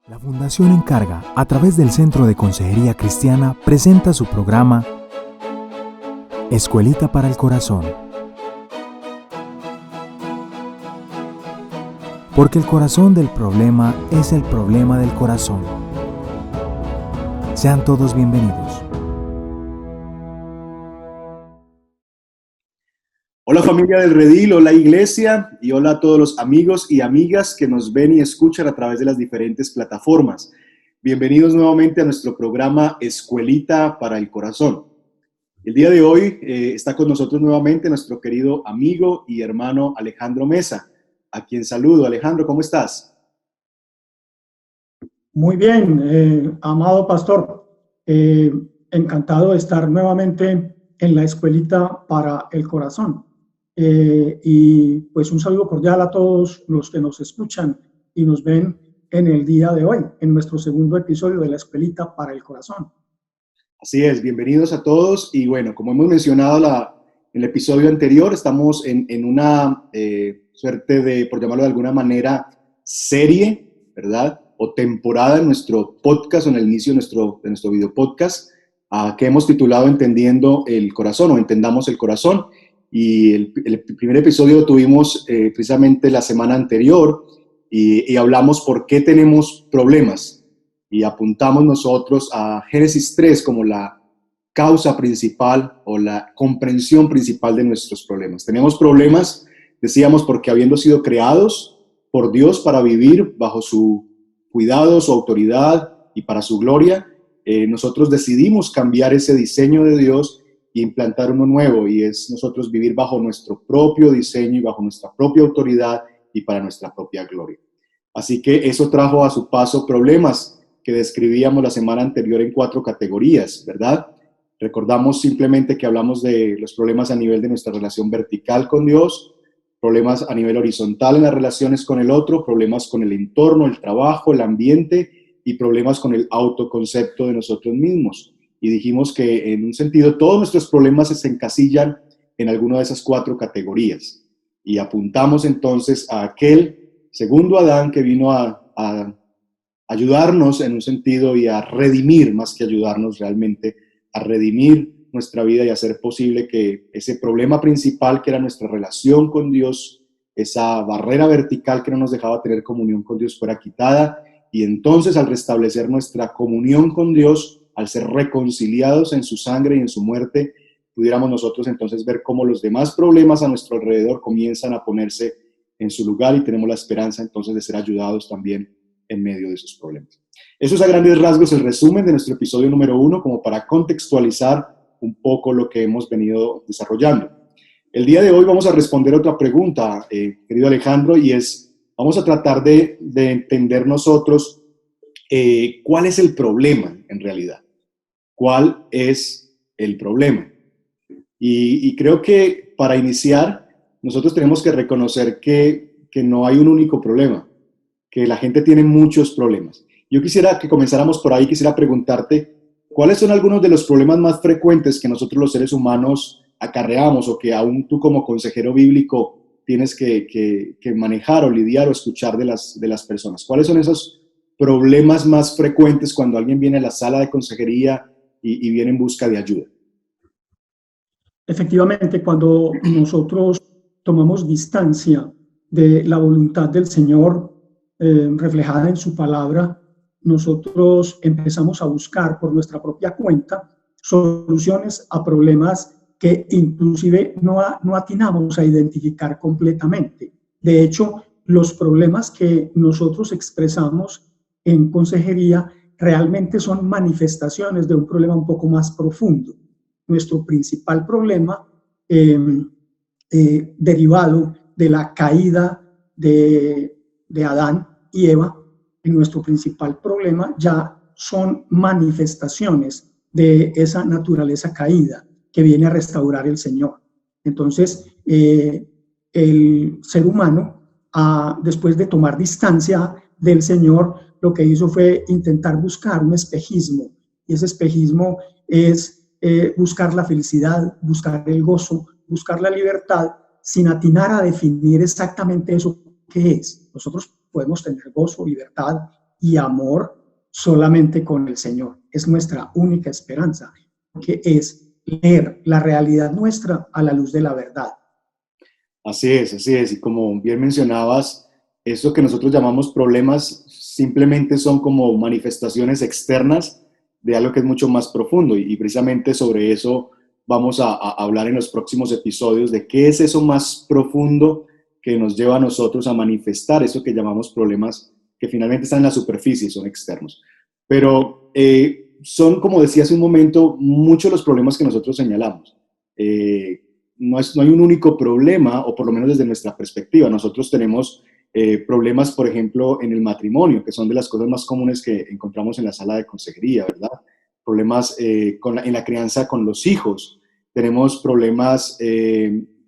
La Fundación Encarga, a través del Centro de Consejería Cristiana, presenta su programa Escuelita para el Corazón. Porque el corazón del problema es el problema del corazón. Sean todos bienvenidos. Hola familia del Redil, hola iglesia y hola a todos los amigos y amigas que nos ven y escuchan a través de las diferentes plataformas. Bienvenidos nuevamente a nuestro programa Escuelita para el Corazón. El día de hoy está con nosotros nuevamente nuestro querido amigo y hermano Alejandro Mesa, a quien saludo. Alejandro, ¿cómo estás? Muy bien, amado pastor. Encantado de estar nuevamente en la Escuelita para el Corazón. Y pues un saludo cordial a todos los que nos escuchan y nos ven en el día de hoy, en nuestro segundo episodio de la Escuelita para el Corazón. Así es, bienvenidos a todos y bueno, como hemos mencionado en el episodio anterior, estamos en una suerte de, por llamarlo de alguna manera, serie, ¿verdad? O temporada en nuestro podcast o en el inicio de nuestro video podcast que hemos titulado Entendiendo el Corazón o Entendamos el Corazón. Y el primer episodio lo tuvimos precisamente la semana anterior y hablamos por qué tenemos problemas y apuntamos nosotros a Génesis 3 como la causa principal o la comprensión principal de nuestros problemas. Tenemos problemas, decíamos, porque habiendo sido creados por Dios para vivir bajo su cuidado, su autoridad y para su gloria, nosotros decidimos cambiar ese diseño de Dios e implantar uno nuevo, y es nosotros vivir bajo nuestro propio diseño y bajo nuestra propia autoridad y para nuestra propia gloria. Así que eso trajo a su paso problemas que describíamos la semana anterior en 4 categorías, ¿verdad? Recordamos simplemente que hablamos de los problemas a nivel de nuestra relación vertical con Dios, problemas a nivel horizontal en las relaciones con el otro, problemas con el entorno, el trabajo, el ambiente y problemas con el autoconcepto de nosotros mismos. Y dijimos que en un sentido todos nuestros problemas se encasillan en alguna de esas 4 categorías. Y apuntamos entonces a aquel segundo Adán que vino a ayudarnos en un sentido y a redimir, más que ayudarnos realmente, a redimir nuestra vida y hacer posible que ese problema principal que era nuestra relación con Dios, esa barrera vertical que no nos dejaba tener comunión con Dios, fuera quitada. Y entonces al restablecer nuestra comunión con Dios, al ser reconciliados en su sangre y en su muerte, pudiéramos nosotros entonces ver cómo los demás problemas a nuestro alrededor comienzan a ponerse en su lugar y tenemos la esperanza entonces de ser ayudados también en medio de esos problemas. Eso es a grandes rasgos el resumen de nuestro episodio número 1, como para contextualizar un poco lo que hemos venido desarrollando. El día de hoy vamos a responder otra pregunta, querido Alejandro, y es, vamos a tratar de entender nosotros cuál es el problema en realidad. ¿Cuál es el problema? Y creo que para iniciar, nosotros tenemos que reconocer que no hay un único problema, que la gente tiene muchos problemas. Yo quisiera que comenzáramos por ahí, quisiera preguntarte, ¿cuáles son algunos de los problemas más frecuentes que nosotros los seres humanos acarreamos o que aún tú como consejero bíblico tienes que manejar o lidiar o escuchar de las personas? ¿Cuáles son esos problemas más frecuentes cuando alguien viene a la sala de consejería y viene en busca de ayuda? Efectivamente, cuando nosotros tomamos distancia de la voluntad del Señor reflejada en su palabra, nosotros empezamos a buscar por nuestra propia cuenta soluciones a problemas que inclusive no atinamos a identificar completamente. De hecho, los problemas que nosotros expresamos en consejería realmente son manifestaciones de un problema un poco más profundo. Nuestro principal problema derivado de la caída de Adán y Eva, y nuestro principal problema ya son manifestaciones de esa naturaleza caída que viene a restaurar el Señor. Entonces, el ser humano, después de tomar distancia del Señor, lo que hizo fue intentar buscar un espejismo, y ese espejismo es buscar la felicidad, buscar el gozo, buscar la libertad, sin atinar a definir exactamente eso que es. Nosotros podemos tener gozo, libertad y amor solamente con el Señor. Es nuestra única esperanza, que es leer la realidad nuestra a la luz de la verdad. Así es, así es. Y como bien mencionabas, eso que nosotros llamamos problemas simplemente son como manifestaciones externas de algo que es mucho más profundo. Y precisamente sobre eso vamos a hablar en los próximos episodios, de qué es eso más profundo que nos lleva a nosotros a manifestar eso que llamamos problemas que finalmente están en la superficie, son externos. Pero son, como decía hace un momento, muchos los problemas que nosotros señalamos. No hay un único problema, o por lo menos desde nuestra perspectiva. Nosotros tenemos problemas, por ejemplo, en el matrimonio, que son de las cosas más comunes que encontramos en la sala de consejería, ¿verdad? Problemas en la crianza con los hijos. Tenemos problemas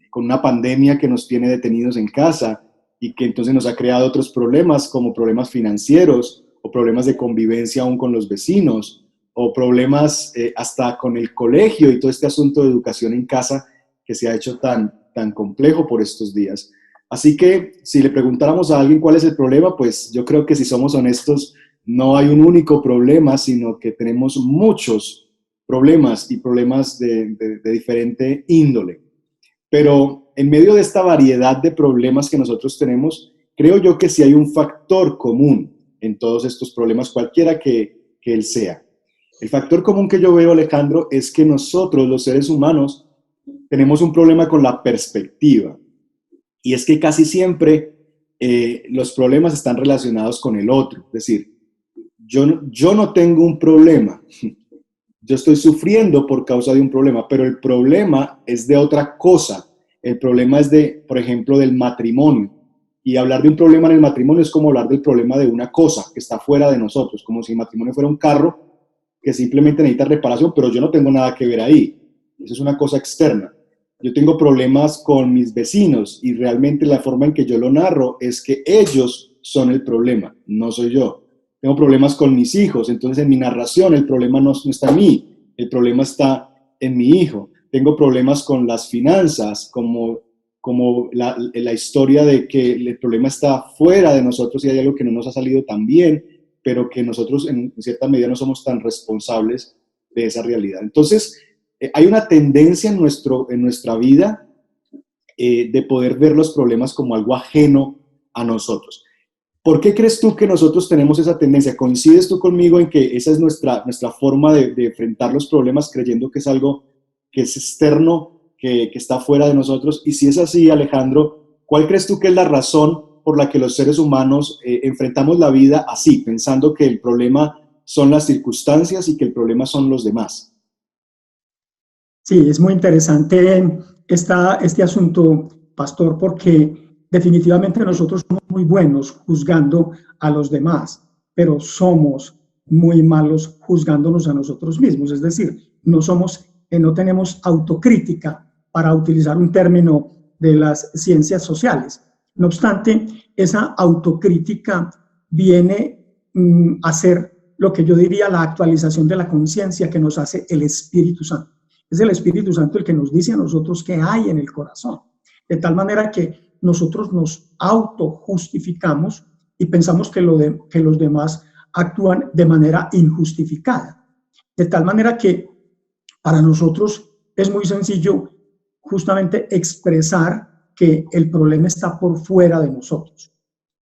con una pandemia que nos tiene detenidos en casa y que entonces nos ha creado otros problemas, como problemas financieros o problemas de convivencia aún con los vecinos, o problemas hasta con el colegio y todo este asunto de educación en casa que se ha hecho tan complejo por estos días. Así que si le preguntáramos a alguien cuál es el problema, pues yo creo que, si somos honestos, no hay un único problema, sino que tenemos muchos problemas, y problemas de diferente índole. Pero en medio de esta variedad de problemas que nosotros tenemos, creo yo que sí hay un factor común en todos estos problemas, cualquiera que él sea. El factor común que yo veo, Alejandro, es que nosotros, los seres humanos, tenemos un problema con la perspectiva. Y es que casi siempre los problemas están relacionados con el otro. Es decir, yo no tengo un problema. Yo estoy sufriendo por causa de un problema, pero el problema es de otra cosa. El problema es por ejemplo, del matrimonio. Y hablar de un problema en el matrimonio es como hablar del problema de una cosa que está fuera de nosotros, como si el matrimonio fuera un carro que simplemente necesita reparación, pero yo no tengo nada que ver ahí. Eso es una cosa externa. Yo tengo problemas con mis vecinos y realmente la forma en que yo lo narro es que ellos son el problema, no soy yo. Tengo problemas con mis hijos, entonces en mi narración el problema no está en mí, el problema está en mi hijo. Tengo problemas con las finanzas, como la historia de que el problema está fuera de nosotros y hay algo que no nos ha salido tan bien, pero que nosotros en cierta medida no somos tan responsables de esa realidad. Entonces, hay una tendencia en nuestra vida de poder ver los problemas como algo ajeno a nosotros. ¿Por qué crees tú que nosotros tenemos esa tendencia? ¿Coincides tú conmigo en que esa es nuestra forma de enfrentar los problemas, creyendo que es algo que es externo, que está fuera de nosotros? Y si es así, Alejandro, ¿cuál crees tú que es la razón por la que los seres humanos enfrentamos la vida así, pensando que el problema son las circunstancias y que el problema son los demás? Sí, es muy interesante este asunto, pastor, porque definitivamente nosotros somos muy buenos juzgando a los demás, pero somos muy malos juzgándonos a nosotros mismos. Es decir, no tenemos autocrítica, para utilizar un término de las ciencias sociales. No obstante, esa autocrítica viene a ser lo que yo diría la actualización de la conciencia que nos hace el Espíritu Santo. Es el Espíritu Santo el que nos dice a nosotros qué hay en el corazón. De tal manera que nosotros nos autojustificamos y pensamos que los demás actúan de manera injustificada. De tal manera que para nosotros es muy sencillo justamente expresar que el problema está por fuera de nosotros.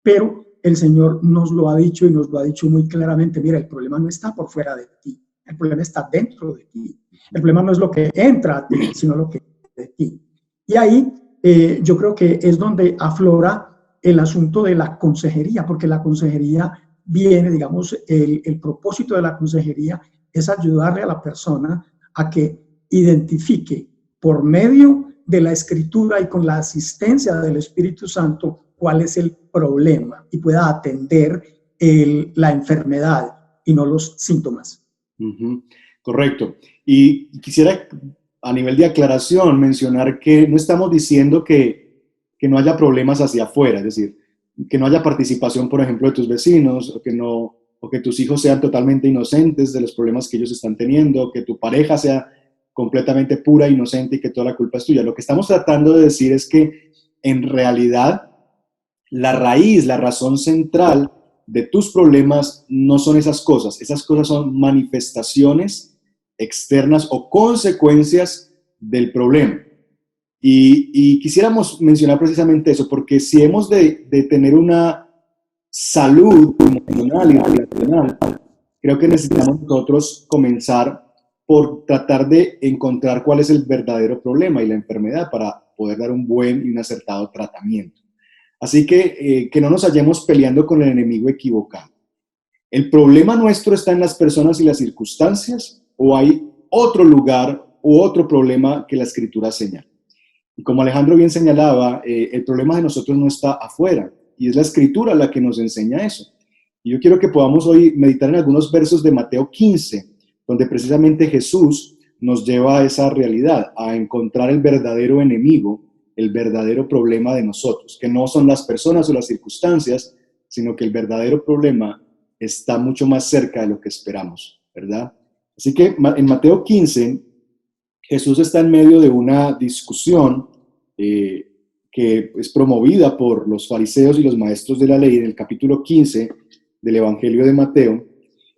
Pero el Señor nos lo ha dicho, y nos lo ha dicho muy claramente: mira, el problema no está por fuera de ti, el problema está dentro de ti. El problema no es lo que entra a ti, sino lo que entra de ti. Y ahí yo creo que es donde aflora el asunto de la consejería, porque la consejería viene, digamos, el propósito de la consejería es ayudarle a la persona a que identifique por medio de la Escritura y con la asistencia del Espíritu Santo cuál es el problema y pueda atender la enfermedad y no los síntomas. Correcto. Y quisiera, a nivel de aclaración, mencionar que no estamos diciendo que no haya problemas hacia afuera, es decir, que no haya participación, por ejemplo, de tus vecinos, o que tus hijos sean totalmente inocentes de los problemas que ellos están teniendo, o que tu pareja sea completamente pura, inocente y que toda la culpa es tuya. Lo que estamos tratando de decir es que en realidad la raíz, la razón central de tus problemas no son esas cosas son manifestaciones externas o consecuencias del problema. Y quisiéramos mencionar precisamente eso, porque si hemos de tener una salud emocional y relacional, creo que necesitamos nosotros comenzar por tratar de encontrar cuál es el verdadero problema y la enfermedad para poder dar un buen y un acertado tratamiento. Así que no nos hallemos peleando con el enemigo equivocado. ¿El problema nuestro está en las personas y las circunstancias o hay otro lugar u otro problema que la Escritura señala? Y como Alejandro bien señalaba, el problema de nosotros no está afuera y es la Escritura la que nos enseña eso. Y yo quiero que podamos hoy meditar en algunos versos de Mateo 15, donde precisamente Jesús nos lleva a esa realidad, a encontrar el verdadero enemigo, el verdadero problema de nosotros, que no son las personas o las circunstancias, sino que el verdadero problema está mucho más cerca de lo que esperamos, ¿verdad? Así que en Mateo 15, Jesús está en medio de una discusión que es promovida por los fariseos y los maestros de la ley en el capítulo 15 del Evangelio de Mateo.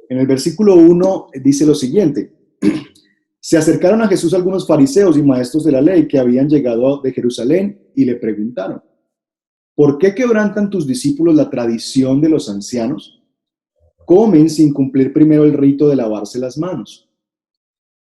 En el versículo 1 dice lo siguiente: se acercaron a Jesús algunos fariseos y maestros de la ley que habían llegado de Jerusalén y le preguntaron: ¿por qué quebrantan tus discípulos la tradición de los ancianos? Comen sin cumplir primero el rito de lavarse las manos.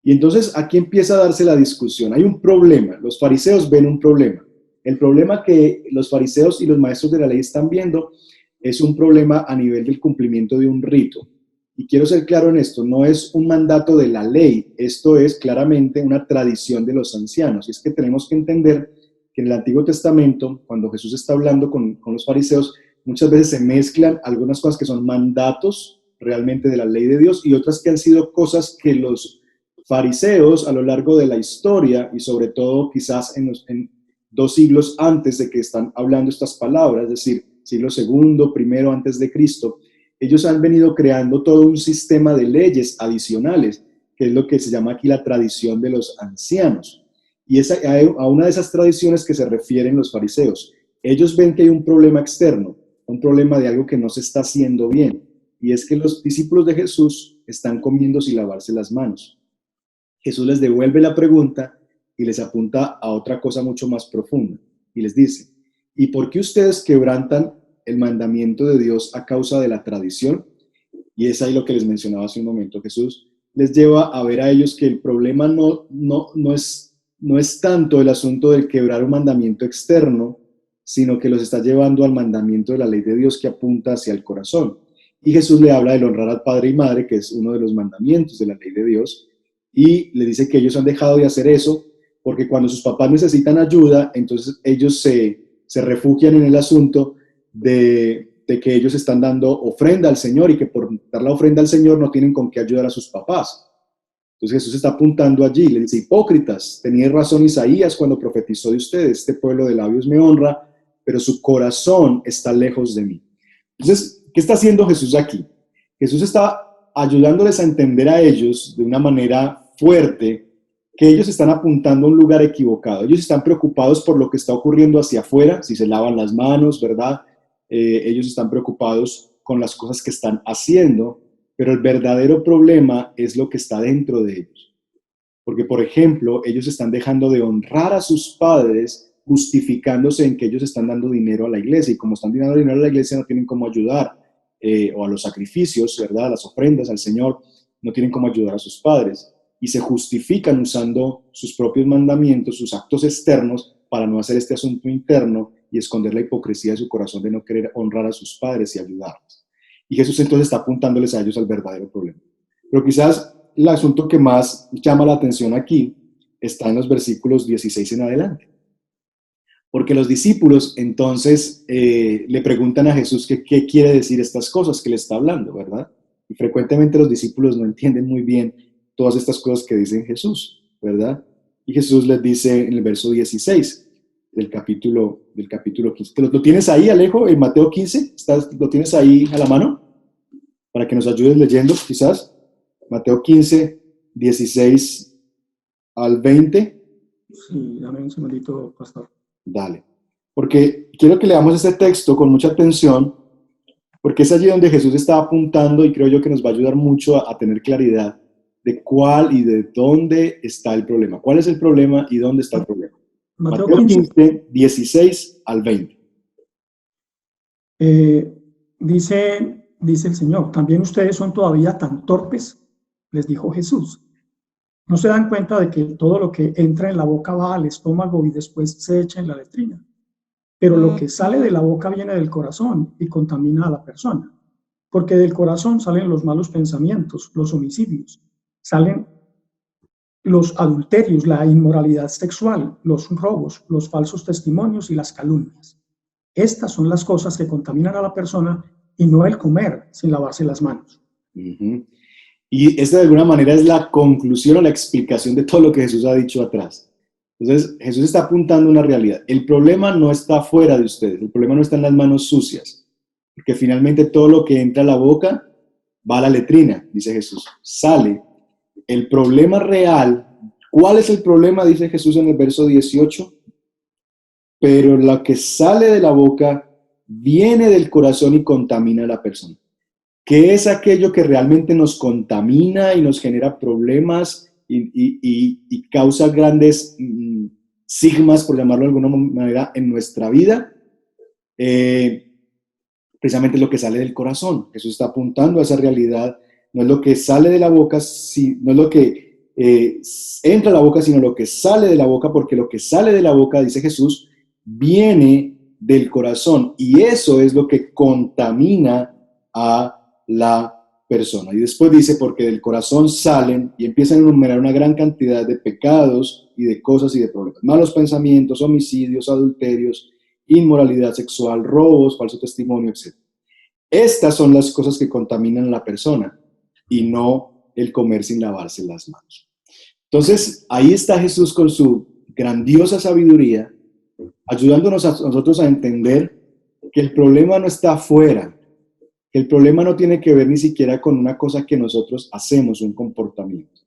Y entonces aquí empieza a darse la discusión. Hay un problema. Los fariseos ven un problema. El problema que los fariseos y los maestros de la ley están viendo es un problema a nivel del cumplimiento de un rito. Y quiero ser claro en esto, no es un mandato de la ley, esto es claramente una tradición de los ancianos. Y es que tenemos que entender que en el Antiguo Testamento, cuando Jesús está hablando con los fariseos, muchas veces se mezclan algunas cosas que son mandatos realmente de la ley de Dios y otras que han sido cosas que los fariseos a lo largo de la historia y sobre todo quizás en 2 siglos antes de que están hablando estas palabras, es decir, siglo segundo, primero antes de Cristo, ellos han venido creando todo un sistema de leyes adicionales, que es lo que se llama aquí la tradición de los ancianos. Y es a una de esas tradiciones que se refieren los fariseos. Ellos ven que hay un problema externo, un problema de algo que no se está haciendo bien, y es que los discípulos de Jesús están comiendo sin lavarse las manos. Jesús les devuelve la pregunta y les apunta a otra cosa mucho más profunda, y les dice: ¿y por qué ustedes quebrantan el mandamiento de Dios a causa de la tradición? Y es ahí lo que les mencionaba hace un momento. Jesús les lleva a ver a ellos que el problema no es tanto el asunto del quebrar un mandamiento externo, sino que los está llevando al mandamiento de la ley de Dios que apunta hacia el corazón. Y Jesús le habla del honrar al padre y madre, que es uno de los mandamientos de la ley de Dios, y le dice que ellos han dejado de hacer eso porque cuando sus papás necesitan ayuda, entonces ellos se refugian en el asunto de que ellos están dando ofrenda al Señor y que por dar la ofrenda al Señor no tienen con qué ayudar a sus papás. Entonces Jesús está apuntando allí, le dice: hipócritas, tenía razón Isaías cuando profetizó de ustedes, este pueblo de labios me honra, pero su corazón está lejos de mí. Entonces, ¿qué está haciendo Jesús aquí? Jesús está ayudándoles a entender a ellos de una manera fuerte que ellos están apuntando a un lugar equivocado. Ellos están preocupados por lo que está ocurriendo hacia afuera, si se lavan las manos, ¿verdad? Ellos están preocupados con las cosas que están haciendo, pero el verdadero problema es lo que está dentro de ellos. Porque, por ejemplo, ellos están dejando de honrar a sus padres justificándose en que ellos están dando dinero a la iglesia, y como están dando dinero a la iglesia no tienen cómo ayudar, o a los sacrificios, ¿verdad? A las ofrendas al Señor, no tienen cómo ayudar a sus padres. Y se justifican usando sus propios mandamientos, sus actos externos, para no hacer este asunto interno y esconder la hipocresía de su corazón de no querer honrar a sus padres y ayudarles. Y Jesús entonces está apuntándoles a ellos al verdadero problema. Pero quizás el asunto que más llama la atención aquí está en los versículos 16 en adelante. Porque los discípulos entonces le preguntan a Jesús qué quiere decir estas cosas que le está hablando, ¿verdad? Y frecuentemente los discípulos no entienden muy bien todas estas cosas que dice Jesús, ¿verdad? Y Jesús les dice en el verso 16 del capítulo 15. ¿Lo tienes ahí, Alejo, en Mateo 15? ¿Lo tienes ahí a la mano? Para que nos ayudes leyendo, quizás. Mateo 15, 16 al 20. Sí, dame un segundito, pastor. Dale. Porque quiero que leamos este texto con mucha atención, porque es allí donde Jesús está apuntando y creo yo que nos va a ayudar mucho a tener claridad de cuál y de dónde está el problema. ¿Cuál es el problema y dónde está el problema? Mateo Mateo 15, 15, 16 al 20. dice el Señor, también ustedes son todavía tan torpes, les dijo Jesús. ¿No se dan cuenta de que todo lo que entra en la boca va al estómago y después se echa en la letrina? Pero lo que sale de la boca viene del corazón y contamina a la persona. Porque del corazón salen los malos pensamientos, los homicidios, salen los adulterios, la inmoralidad sexual, los robos, los falsos testimonios y las calumnias. Estas son las cosas que contaminan a la persona y no el comer sin lavarse las manos. Y esta de alguna manera es la conclusión o la explicación de todo lo que Jesús ha dicho atrás. Entonces, Jesús está apuntando a una realidad. El problema no está fuera de ustedes, el problema no está en las manos sucias, porque finalmente todo lo que entra a la boca va a la letrina, dice Jesús, sale. El problema real, ¿cuál es el problema? Dice Jesús en el verso 18. Pero lo que sale de la boca viene del corazón y contamina a la persona. ¿Qué es aquello que realmente nos contamina y nos genera problemas y causa grandes sigmas, por llamarlo de alguna manera, en nuestra vida? Precisamente lo que sale del corazón. Jesús está apuntando a esa realidad. No es lo que sale de la boca, no es lo que entra a la boca, sino lo que sale de la boca, porque lo que sale de la boca, dice Jesús, viene del corazón, y eso es lo que contamina a la persona. Y después dice, porque del corazón salen, y empiezan a enumerar una gran cantidad de pecados y de cosas y de problemas: malos pensamientos, homicidios, adulterios, inmoralidad sexual, robos, falso testimonio, etc. Estas son las cosas que contaminan a la persona y no el comer sin lavarse las manos. Entonces, ahí está Jesús con su grandiosa sabiduría, ayudándonos a nosotros a entender que el problema no está afuera, que el problema no tiene que ver ni siquiera con una cosa que nosotros hacemos, un comportamiento,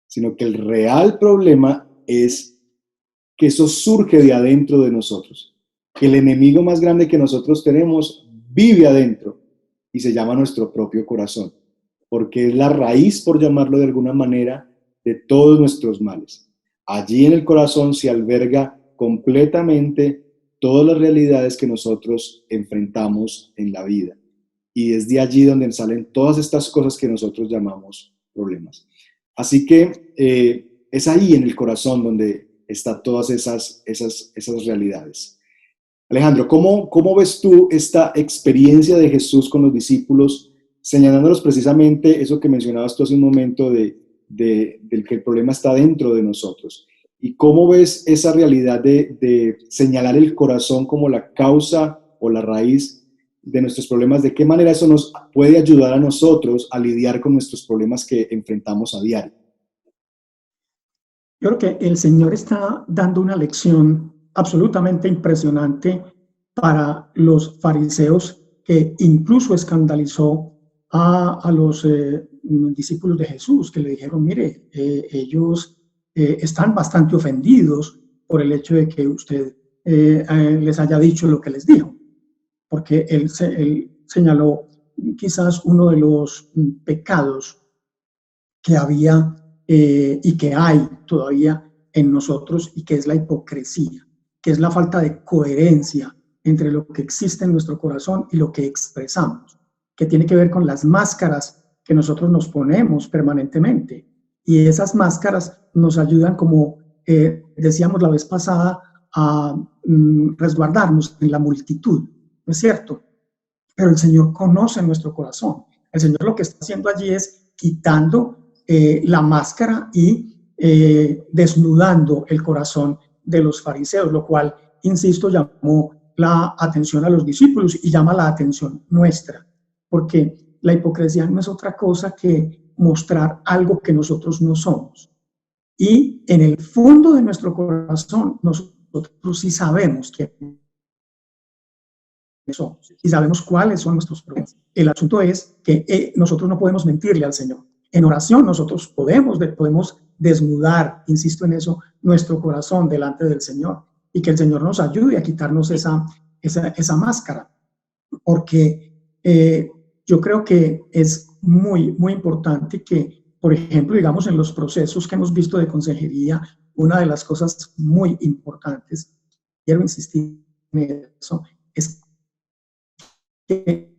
sino que el real problema es que eso surge de adentro de nosotros, que el enemigo más grande que nosotros tenemos vive adentro y se llama nuestro propio corazón, porque es la raíz, por llamarlo de alguna manera, de todos nuestros males. Allí en el corazón se alberga completamente todas las realidades que nosotros enfrentamos en la vida. Y es de allí donde salen todas estas cosas que nosotros llamamos problemas. Así que es ahí en el corazón donde están todas esas realidades. Alejandro, ¿cómo ves tú esta experiencia de Jesús con los discípulos, señalándolos precisamente eso que mencionabas tú hace un momento del que el problema está dentro de nosotros? ¿Y cómo ves esa realidad de señalar el corazón como la causa o la raíz de nuestros problemas? ¿De qué manera eso nos puede ayudar a nosotros a lidiar con nuestros problemas que enfrentamos a diario? Yo creo que el Señor está dando una lección absolutamente impresionante para los fariseos, que incluso escandalizó a los discípulos de Jesús, que le dijeron, mire, ellos están bastante ofendidos por el hecho de que usted les haya dicho lo que les dijo, porque él señaló quizás uno de los pecados que había y que hay todavía en nosotros, y que es la hipocresía, que es la falta de coherencia entre lo que existe en nuestro corazón y lo que expresamos, que tiene que ver con las máscaras que nosotros nos ponemos permanentemente. Y esas máscaras nos ayudan, como decíamos la vez pasada, a resguardarnos en la multitud, ¿no es cierto? Pero el Señor conoce nuestro corazón. El Señor lo que está haciendo allí es quitando la máscara y desnudando el corazón de los fariseos, lo cual, insisto, llamó la atención a los discípulos y llama la atención nuestra, porque la hipocresía no es otra cosa que mostrar algo que nosotros no somos. Y en el fondo de nuestro corazón, nosotros sí sabemos que somos y sabemos cuáles son nuestros problemas. El asunto es que nosotros no podemos mentirle al Señor. En oración nosotros podemos desnudar, insisto en eso, nuestro corazón delante del Señor, y que el Señor nos ayude a quitarnos esa máscara, porque yo creo que es muy, muy importante que, por ejemplo, digamos, en los procesos que hemos visto de consejería, una de las cosas muy importantes, quiero insistir en eso, es que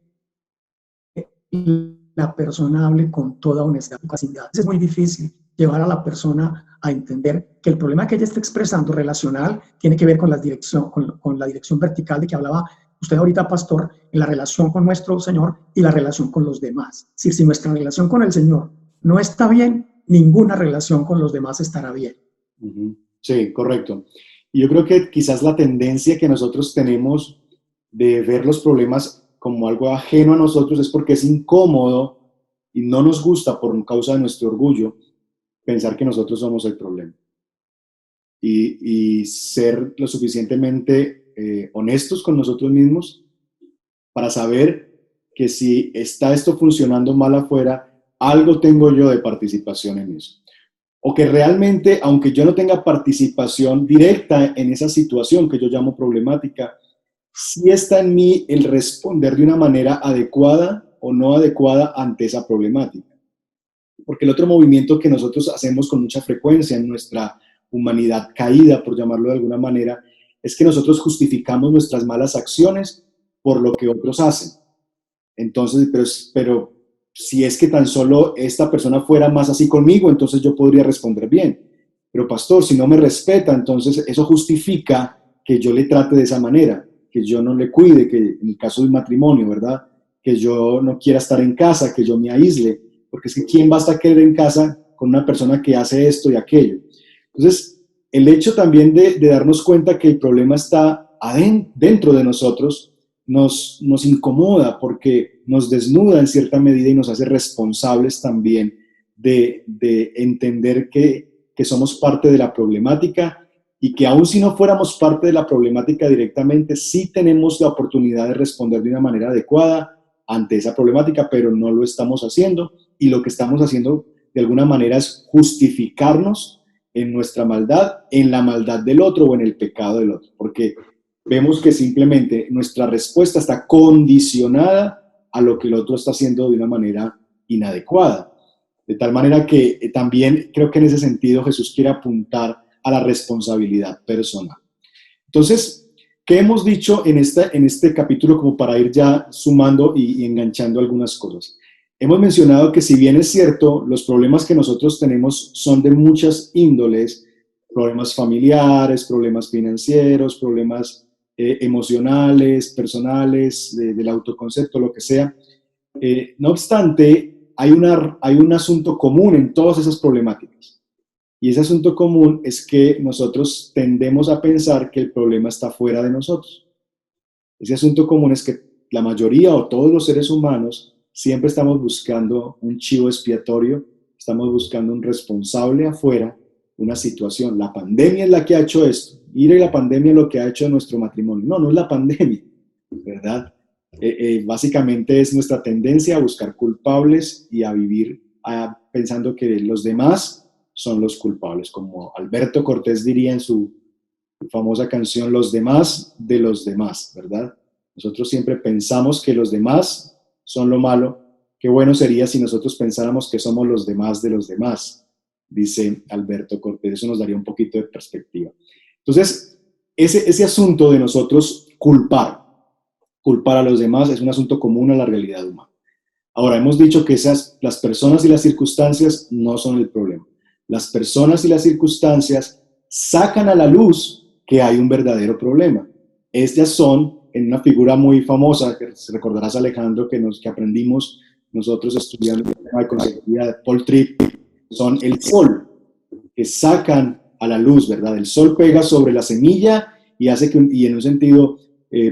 la persona hable con toda honestidad y capacidad. Es muy difícil llevar a la persona a entender que el problema que ella está expresando relacional tiene que ver con la dirección vertical de que hablaba usted ahorita, pastor, en la relación con nuestro Señor y la relación con los demás. Es decir, si nuestra relación con el Señor no está bien, ninguna relación con los demás estará bien. Sí, correcto. Y yo creo que quizás la tendencia que nosotros tenemos de ver los problemas como algo ajeno a nosotros es porque es incómodo y no nos gusta por causa de nuestro orgullo pensar que nosotros somos el problema. Y ser lo suficientemente honestos con nosotros mismos para saber que si está esto funcionando mal afuera, algo tengo yo de participación en eso. O que realmente, aunque yo no tenga participación directa en esa situación que yo llamo problemática, sí está en mí el responder de una manera adecuada o no adecuada ante esa problemática. Porque el otro movimiento que nosotros hacemos con mucha frecuencia en nuestra humanidad caída, por llamarlo de alguna manera, es que nosotros justificamos nuestras malas acciones por lo que otros hacen. Entonces, pero si es que tan solo esta persona fuera más así conmigo, entonces yo podría responder bien. Pero pastor, si no me respeta, entonces eso justifica que yo le trate de esa manera, que yo no le cuide, que en el caso de un matrimonio, ¿verdad? Que yo no quiera estar en casa, que yo me aísle, porque es que ¿quién va a estar querer en casa con una persona que hace esto y aquello? Entonces, el hecho también de darnos cuenta que el problema está dentro de nosotros nos incomoda porque nos desnuda en cierta medida y nos hace responsables también de entender que somos parte de la problemática y que aun si no fuéramos parte de la problemática directamente, sí tenemos la oportunidad de responder de una manera adecuada ante esa problemática, pero no lo estamos haciendo y lo que estamos haciendo de alguna manera es justificarnos en nuestra maldad, en la maldad del otro o en el pecado del otro, porque vemos que simplemente nuestra respuesta está condicionada a lo que el otro está haciendo de una manera inadecuada. De tal manera que también creo que en ese sentido Jesús quiere apuntar a la responsabilidad personal. Entonces, ¿qué hemos dicho en este capítulo como para ir ya sumando y enganchando algunas cosas? Hemos mencionado que si bien es cierto, los problemas que nosotros tenemos son de muchas índoles, problemas familiares, problemas financieros, problemas emocionales, personales, del autoconcepto, lo que sea. No obstante, hay un asunto común en todas esas problemáticas. Y ese asunto común es que nosotros tendemos a pensar que el problema está fuera de nosotros. Ese asunto común es que la mayoría o todos los seres humanos siempre estamos buscando un chivo expiatorio, estamos buscando un responsable afuera, una situación. La pandemia es la que ha hecho esto. Mire la pandemia lo que ha hecho nuestro matrimonio. No, no es la pandemia, ¿verdad? Básicamente es nuestra tendencia a buscar culpables y a vivir pensando que los demás son los culpables, como Alberto Cortés diría en su famosa canción Los demás de los demás, ¿verdad? Nosotros siempre pensamos que los demás son lo malo. Qué bueno sería si nosotros pensáramos que somos los demás de los demás, dice Alberto Cortés. Eso nos daría un poquito de perspectiva. Entonces, ese asunto de nosotros culpar a los demás es un asunto común a la realidad humana. Ahora, hemos dicho que las personas y las circunstancias no son el problema. Las personas y las circunstancias sacan a la luz que hay un verdadero problema. Estas son, en una figura muy famosa, que recordarás, Alejandro, que aprendimos nosotros estudiando el tema de consejería de Paul Tripp, son el sol, que sacan a la luz, ¿verdad? El sol pega sobre la semilla y hace que, y en un sentido,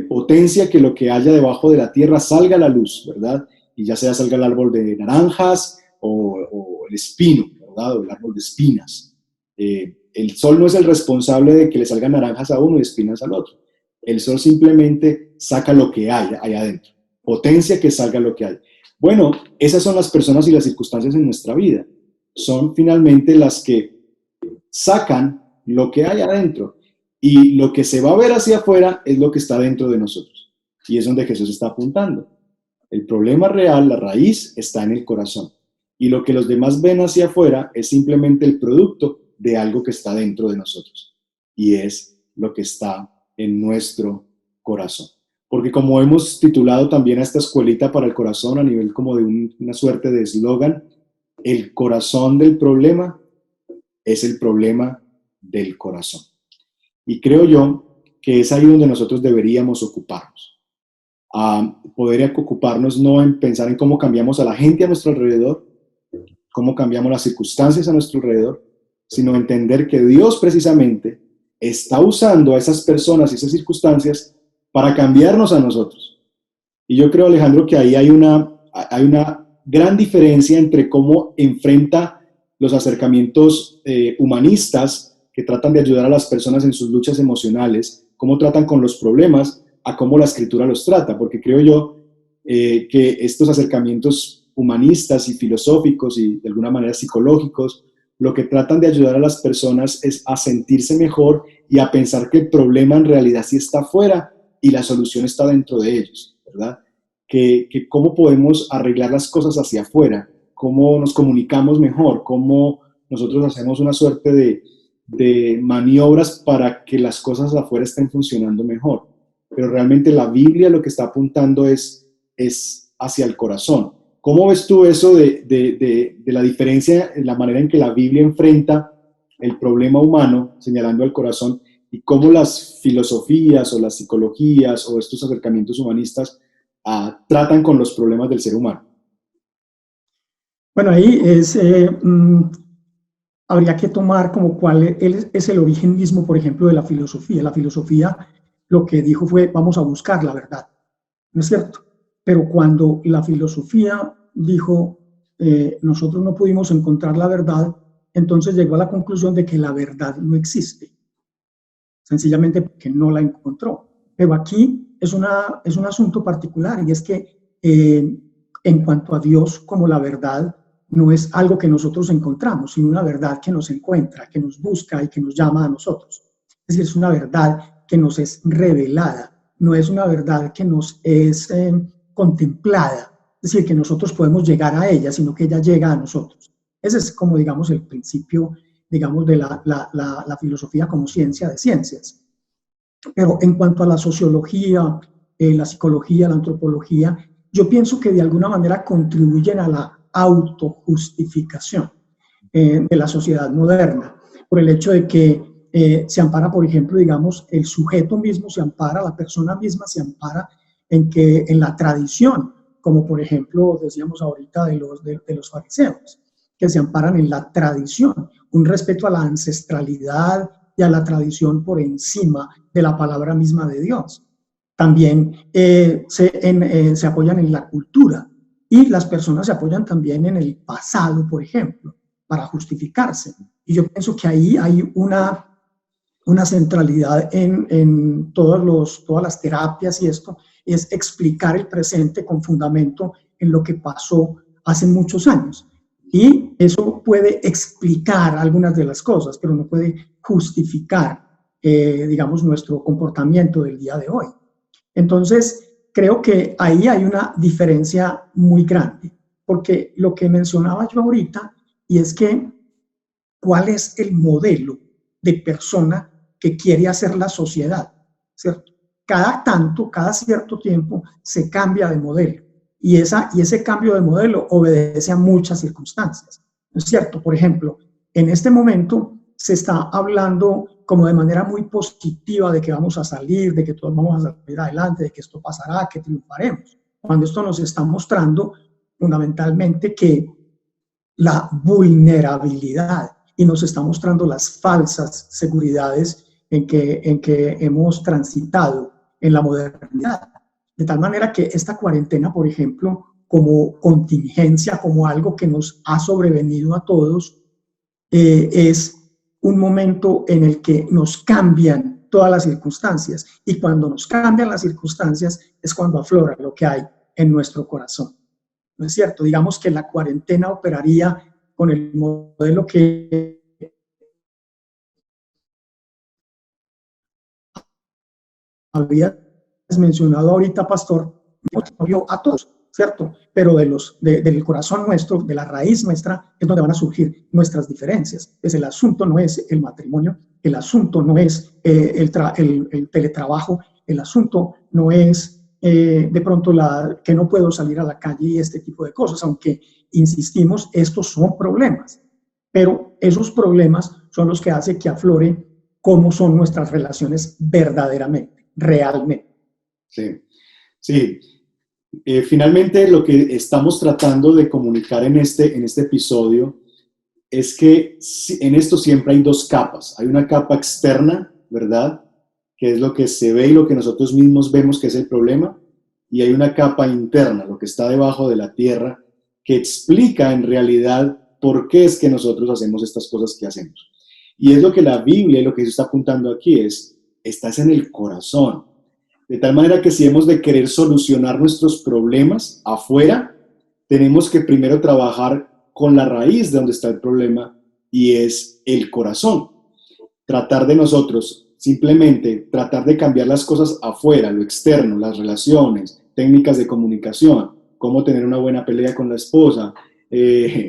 potencia que lo que haya debajo de la tierra salga a la luz, ¿verdad? Y ya sea salga el árbol de naranjas o el espino, ¿verdad? O el árbol de espinas. El sol no es el responsable de que le salgan naranjas a uno y espinas al otro. El sol simplemente saca lo que hay allá adentro, potencia que salga lo que hay. Bueno, esas son las personas y las circunstancias en nuestra vida. Son finalmente las que sacan lo que hay adentro. Y lo que se va a ver hacia afuera es lo que está dentro de nosotros. Y es donde Jesús está apuntando. El problema real, la raíz, está en el corazón. Y lo que los demás ven hacia afuera es simplemente el producto de algo que está dentro de nosotros. Y es lo que está en nuestro corazón. Porque como hemos titulado también a esta escuelita para el corazón a nivel como de una suerte de eslogan, el corazón del problema es el problema del corazón. Y creo yo que es ahí donde nosotros deberíamos ocuparnos. Poder ocuparnos no en pensar en cómo cambiamos a la gente a nuestro alrededor, cómo cambiamos las circunstancias a nuestro alrededor, sino entender que Dios precisamente está usando a esas personas y esas circunstancias para cambiarnos a nosotros. Y yo creo, Alejandro, que ahí hay una gran diferencia entre cómo enfrenta los acercamientos humanistas que tratan de ayudar a las personas en sus luchas emocionales, cómo tratan con los problemas, a cómo la escritura los trata, porque creo yo que estos acercamientos humanistas y filosóficos y de alguna manera psicológicos, lo que tratan de ayudar a las personas es a sentirse mejor y a pensar que el problema en realidad sí está afuera y la solución está dentro de ellos, ¿verdad? Que cómo podemos arreglar las cosas hacia afuera, cómo nos comunicamos mejor, cómo nosotros hacemos una suerte de maniobras para que las cosas afuera estén funcionando mejor. Pero realmente la Biblia lo que está apuntando es hacia el corazón. ¿Cómo ves tú eso de la diferencia en la manera en que la Biblia enfrenta el problema humano, señalando al corazón, y cómo las filosofías o las psicologías o estos acercamientos humanistas tratan con los problemas del ser humano? Bueno, ahí habría que tomar como cuál es el origen mismo, por ejemplo, de la filosofía. La filosofía lo que dijo fue, vamos a buscar la verdad, ¿no es cierto? Pero cuando la filosofía dijo, nosotros no pudimos encontrar la verdad, entonces llegó a la conclusión de que la verdad no existe, sencillamente porque no la encontró. Pero aquí es un asunto particular, y es que en cuanto a Dios como la verdad, no es algo que nosotros encontramos, sino una verdad que nos encuentra, que nos busca y que nos llama a nosotros. Es decir, es una verdad que nos es revelada, no es una verdad que nos es contemplada, es decir, que nosotros podemos llegar a ella, sino que ella llega a nosotros. Ese es como, digamos, el principio, digamos, de la filosofía como ciencia de ciencias. Pero en cuanto a la sociología, la psicología, la antropología, yo pienso que de alguna manera contribuyen a la autojustificación de la sociedad moderna, por el hecho de que se ampara, por ejemplo, digamos, el sujeto mismo se ampara, la persona misma se ampara en la tradición, como por ejemplo decíamos ahorita de los fariseos, que se amparan en la tradición, un respeto a la ancestralidad y a la tradición por encima de la palabra misma de Dios. También se apoyan en la cultura, y las personas se apoyan también en el pasado, por ejemplo, para justificarse. Y yo pienso que ahí hay una centralidad en todas las terapias, y esto es explicar el presente con fundamento en lo que pasó hace muchos años. Y eso puede explicar algunas de las cosas, pero no puede justificar, digamos, nuestro comportamiento del día de hoy. Entonces, creo que ahí hay una diferencia muy grande, porque lo que mencionaba yo ahorita, y es que cuál es el modelo de persona que quiere hacer la sociedad, ¿cierto? Cada cierto tiempo se cambia de modelo, y ese cambio de modelo obedece a muchas circunstancias, ¿no es cierto? Por ejemplo, en este momento se está hablando como de manera muy positiva de que vamos a salir, de que todos vamos a salir adelante, de que esto pasará, que triunfaremos, cuando esto nos está mostrando fundamentalmente que la vulnerabilidad, y nos está mostrando las falsas seguridades en que hemos transitado en la modernidad. De tal manera que esta cuarentena, por ejemplo, como contingencia, como algo que nos ha sobrevenido a todos, es un momento en el que nos cambian todas las circunstancias, y cuando nos cambian las circunstancias es cuando aflora lo que hay en nuestro corazón. ¿No es cierto? Digamos que la cuarentena operaría con el modelo que habías mencionado ahorita, Pastor, a todos, ¿cierto? Pero del corazón nuestro, de la raíz nuestra, es donde van a surgir nuestras diferencias. Pues el asunto no es el matrimonio, el asunto no es el teletrabajo, el asunto no es de pronto que no puedo salir a la calle y este tipo de cosas, aunque insistimos, estos son problemas. Pero esos problemas son los que hacen que aflore cómo son nuestras relaciones verdaderamente, realmente. Sí, sí. Finalmente, lo que estamos tratando de comunicar en este episodio es que en esto siempre hay dos capas. Hay una capa externa, ¿verdad?, que es lo que se ve y lo que nosotros mismos vemos que es el problema, y hay una capa interna, lo que está debajo de la tierra, que explica en realidad por qué es que nosotros hacemos estas cosas que hacemos. Y es lo que la Biblia y lo que Jesús está apuntando aquí estás en el corazón. De tal manera que si hemos de querer solucionar nuestros problemas afuera, tenemos que primero trabajar con la raíz de donde está el problema, y es el corazón. Tratar de nosotros, simplemente tratar de cambiar las cosas afuera, lo externo, las relaciones, técnicas de comunicación, cómo tener una buena pelea con la esposa,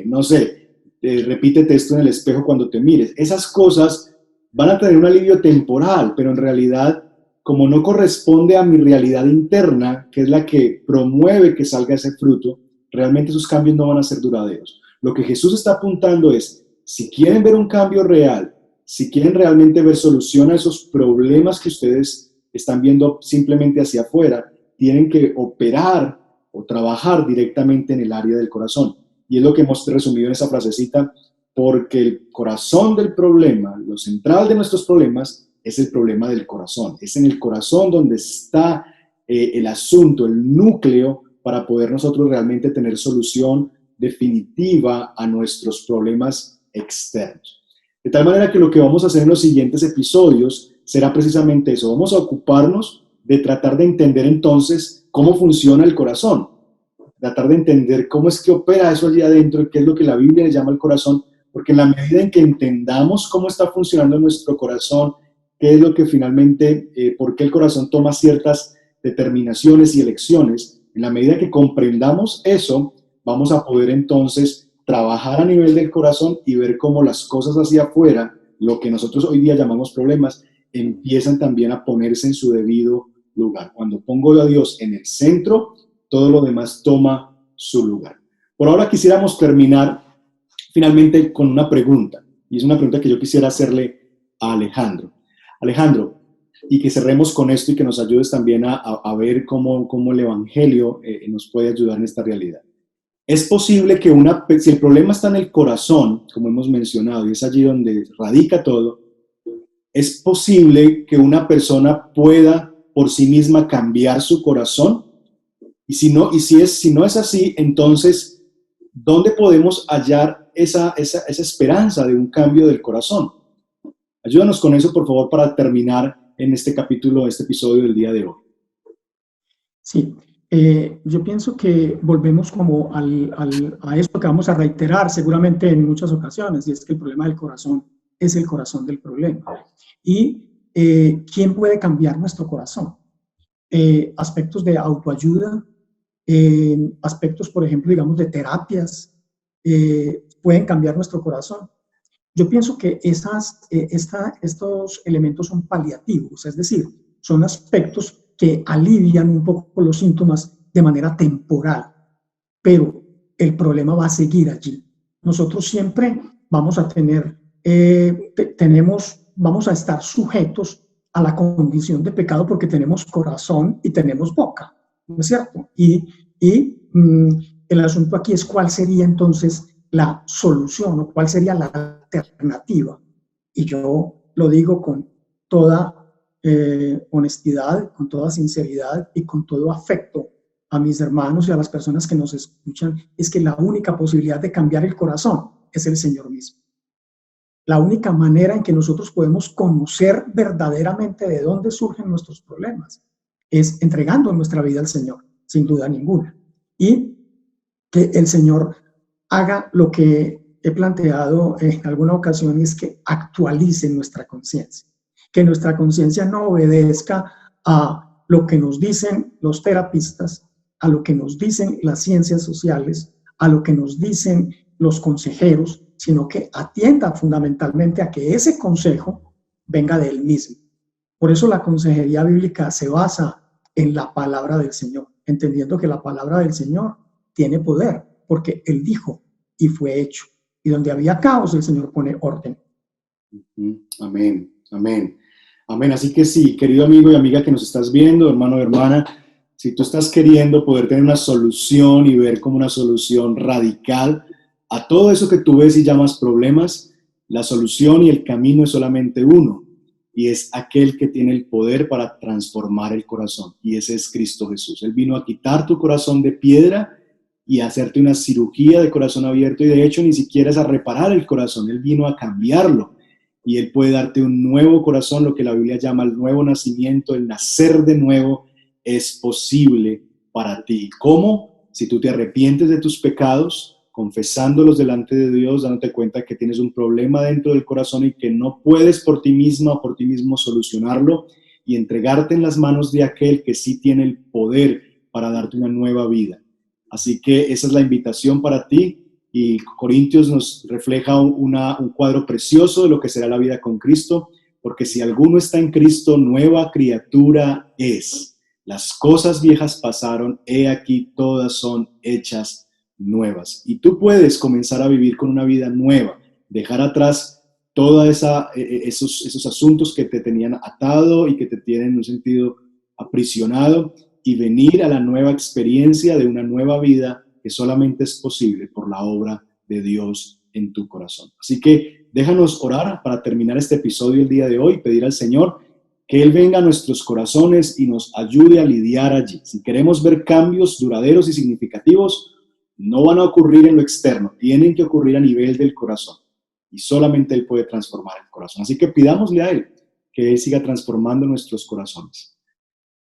no sé, repítete esto en el espejo cuando te mires. Esas cosas van a tener un alivio temporal, pero en realidad, como no corresponde a mi realidad interna, que es la que promueve que salga ese fruto, realmente esos cambios no van a ser duraderos. Lo que Jesús está apuntando es, si quieren ver un cambio real, si quieren realmente ver solución a esos problemas que ustedes están viendo simplemente hacia afuera, tienen que operar o trabajar directamente en el área del corazón. Y es lo que hemos resumido en esa frasecita, porque el corazón del problema, lo central de nuestros problemas, es el problema del corazón. Es en el corazón donde está el asunto, el núcleo, para poder nosotros realmente tener solución definitiva a nuestros problemas externos. De tal manera que lo que vamos a hacer en los siguientes episodios será precisamente eso. Vamos a ocuparnos de tratar de entender entonces cómo funciona el corazón, tratar de entender cómo es que opera eso allí adentro y qué es lo que la Biblia le llama el corazón, porque en la medida en que entendamos cómo está funcionando nuestro corazón, qué es lo que finalmente, por qué el corazón toma ciertas determinaciones y elecciones, en la medida que comprendamos eso, vamos a poder entonces trabajar a nivel del corazón y ver cómo las cosas hacia afuera, lo que nosotros hoy día llamamos problemas, empiezan también a ponerse en su debido lugar. Cuando pongo a Dios en el centro, todo lo demás toma su lugar. Por ahora quisiéramos terminar finalmente con una pregunta, y es una pregunta que yo quisiera hacerle a Alejandro. Alejandro, y que cerremos con esto y que nos ayudes también a ver cómo el Evangelio nos puede ayudar en esta realidad. Es posible que si el problema está en el corazón, como hemos mencionado, y es allí donde radica todo, es posible que una persona pueda por sí misma cambiar su corazón. Y si no es así, entonces, ¿dónde podemos hallar esa esperanza de un cambio del corazón? Ayúdanos con eso, por favor, para terminar en este capítulo, este episodio del día de hoy. Sí. Yo pienso que volvemos como a esto que vamos a reiterar seguramente en muchas ocasiones, y es que el problema del corazón es el corazón del problema. ¿Y quién puede cambiar nuestro corazón? Aspectos de autoayuda, aspectos, por ejemplo, digamos, de terapias, pueden cambiar nuestro corazón. Yo pienso que estos elementos son paliativos, es decir, son aspectos que alivian un poco los síntomas de manera temporal, pero el problema va a seguir allí. Nosotros siempre vamos a vamos a estar sujetos a la condición de pecado porque tenemos corazón y tenemos boca, ¿no es cierto? Y el asunto aquí es cuál sería entonces la solución o cuál sería la alternativa. Y yo lo digo con toda honestidad, con toda sinceridad y con todo afecto a mis hermanos y a las personas que nos escuchan, es que la única posibilidad de cambiar el corazón es el Señor mismo. La única manera en que nosotros podemos conocer verdaderamente de dónde surgen nuestros problemas es entregando nuestra vida al Señor, sin duda ninguna. Y que el Señor haga lo que he planteado en alguna ocasión, es que actualice nuestra conciencia. Que nuestra conciencia no obedezca a lo que nos dicen los terapistas, a lo que nos dicen las ciencias sociales, a lo que nos dicen los consejeros, sino que atienda fundamentalmente a que ese consejo venga de Él mismo. Por eso la consejería bíblica se basa en la palabra del Señor, entendiendo que la palabra del Señor tiene poder, porque Él dijo y fue hecho. Y donde había caos, el Señor pone orden. Amén, amén, amén. Así que sí, querido amigo y amiga que nos estás viendo, hermano o hermana, si tú estás queriendo poder tener una solución y ver como una solución radical a todo eso que tú ves y llamas problemas, la solución y el camino es solamente uno, y es aquel que tiene el poder para transformar el corazón, y ese es Cristo Jesús. Él vino a quitar tu corazón de piedra y a hacerte una cirugía de corazón abierto, y de hecho ni siquiera es a reparar el corazón, Él vino a cambiarlo, y Él puede darte un nuevo corazón, lo que la Biblia llama el nuevo nacimiento, el nacer de nuevo es posible para ti. ¿Cómo? Si tú te arrepientes de tus pecados, confesándolos delante de Dios, dándote cuenta que tienes un problema dentro del corazón y que no puedes por ti misma o por ti mismo solucionarlo, y entregarte en las manos de aquel que sí tiene el poder para darte una nueva vida. Así que esa es la invitación para ti, y Corintios nos refleja un cuadro precioso de lo que será la vida con Cristo, porque si alguno está en Cristo, nueva criatura es. Las cosas viejas pasaron, he aquí todas son hechas nuevas. Y tú puedes comenzar a vivir con una vida nueva, dejar atrás todos esos asuntos que te tenían atado y que te tienen en un sentido aprisionado, y venir a la nueva experiencia de una nueva vida que solamente es posible por la obra de Dios en tu corazón. Así que déjanos orar para terminar este episodio el día de hoy, pedir al Señor que Él venga a nuestros corazones y nos ayude a lidiar allí. Si queremos ver cambios duraderos y significativos, no van a ocurrir en lo externo, tienen que ocurrir a nivel del corazón. Y solamente Él puede transformar el corazón. Así que pidámosle a Él que Él siga transformando nuestros corazones.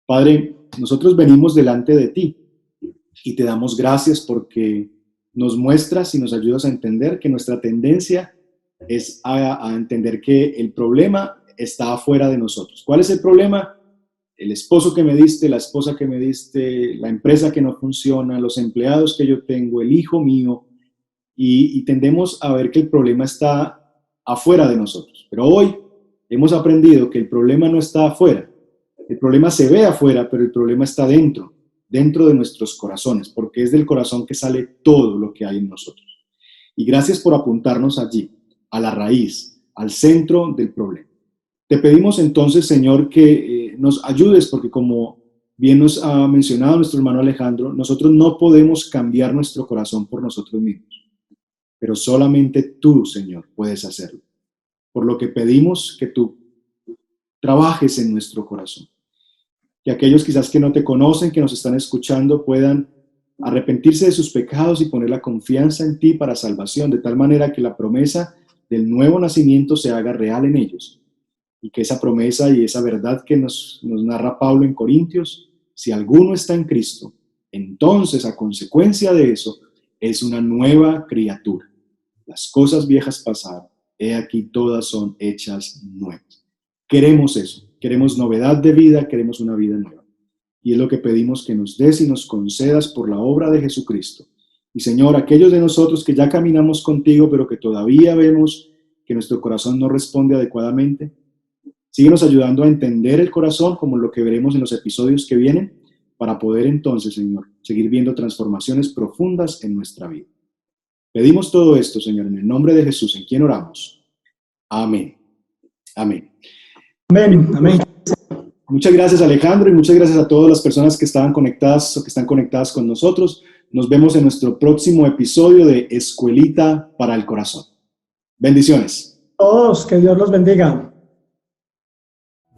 Padre, nosotros venimos delante de ti y te damos gracias porque nos muestras y nos ayudas a entender que nuestra tendencia es a entender que el problema está afuera de nosotros. ¿Cuál es el problema? El esposo que me diste, la esposa que me diste, la empresa que no funciona, los empleados que yo tengo, el hijo mío, y tendemos a ver que el problema está afuera de nosotros. Pero hoy hemos aprendido que el problema no está afuera. El problema se ve afuera, pero el problema está dentro de nuestros corazones, porque es del corazón que sale todo lo que hay en nosotros. Y gracias por apuntarnos allí, a la raíz, al centro del problema. Te pedimos entonces, Señor, que nos ayudes, porque como bien nos ha mencionado nuestro hermano Alejandro, nosotros no podemos cambiar nuestro corazón por nosotros mismos, pero solamente tú, Señor, puedes hacerlo. Por lo que pedimos que tú trabajes en nuestro corazón. Que aquellos quizás que no te conocen, que nos están escuchando, puedan arrepentirse de sus pecados y poner la confianza en ti para salvación, de tal manera que la promesa del nuevo nacimiento se haga real en ellos. Y que esa promesa y esa verdad que nos narra Pablo en Corintios, si alguno está en Cristo, entonces a consecuencia de eso es una nueva criatura. Las cosas viejas pasaron, he aquí todas son hechas nuevas. Queremos eso, queremos novedad de vida, queremos una vida nueva. Y es lo que pedimos que nos des y nos concedas por la obra de Jesucristo. Y Señor, aquellos de nosotros que ya caminamos contigo, pero que todavía vemos que nuestro corazón no responde adecuadamente, síguenos ayudando a entender el corazón, como lo que veremos en los episodios que vienen, para poder entonces, Señor, seguir viendo transformaciones profundas en nuestra vida. Pedimos todo esto, Señor, en el nombre de Jesús, en quien oramos. Amén. Amén. Amén, amén. Muchas gracias, Alejandro, y muchas gracias a todas las personas que estaban conectadas o que están conectadas con nosotros. Nos vemos en nuestro próximo episodio de Escuelita para el Corazón. Bendiciones. Todos, que Dios los bendiga.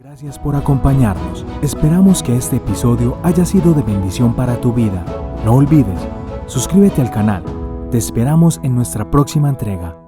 Gracias por acompañarnos. Esperamos que este episodio haya sido de bendición para tu vida. No olvides, suscríbete al canal. Te esperamos en nuestra próxima entrega.